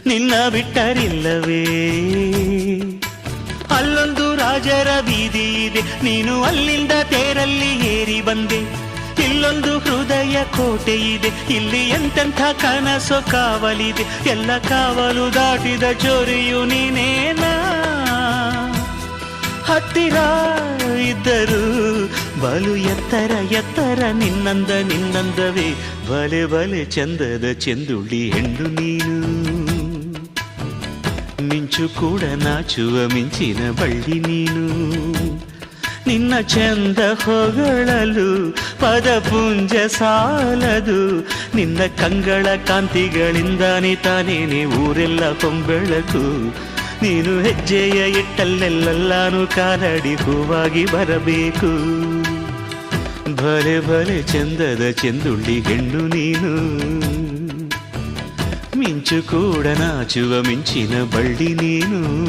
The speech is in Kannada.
ನಿನ್ನ ಬಿಟ್ಟರಿಲ್ಲವೇ. ಅಲ್ಲೊಂದು ರಾಜರ ಬೀದಿ ಇದೆ, ನೀನು ಅಲ್ಲಿಂದ ತೇರಲ್ಲಿ ಏರಿ ಬಂದೆ. ಇಲ್ಲೊಂದು ಹೃದಯ ಕೋಟೆ ಇದೆ, ಇಲ್ಲಿ ಎಂತೆಂಥ ಕನಸು ಕಾವಲಿದೆ. ಎಲ್ಲ ಕಾವಲು ದಾಟಿದ ಚೋರಿಯು ನೀನೇನಾ. ಹತ್ತಿರ ಇದ್ದರು ಬಲು ಎತ್ತರ ಎತ್ತರ ನಿನ್ನಂದವೇ. ಬಲೆ ಬಲೆ ಚಂದದ ಚೆಂದುಳ್ಳಿ ಹೆಣ್ಣು ನೀನು. ಮಿಂಚು ಕೂಡ ನಾಚುವ ಮಿಂಚಿನ ಬಳ್ಳಿ ನೀನು. ನಿನ್ನ ಚಂದ ಹೊಗಳಲು ಪದಪುಂಜ ಸಾಲದು. ನಿನ್ನ ಕಂಗಳ ಕಾಂತಿಗಳಿಂದಾನೆ ತಾನೇನೆ ಊರೆಲ್ಲ ಹೊಂಬೆಳಕು. ನೀನು ಹೆಜ್ಜೆಯ ಇಟ್ಟಲ್ಲೆಲ್ಲಾನು ಕಾಲಡಿ ಹೂವಾಗಿ ಬರಬೇಕು. ಭಲೆ ಭಲೆ ಚಂದದ ಚೆಂದುಳ್ಳಿ ಹೆಣ್ಣು ನೀನು. ಮಿಂಚು ಕೂಡ ನಾಚುವ ಮಿಂಚಿನ ಬಳ್ಳಿ ನೀನು.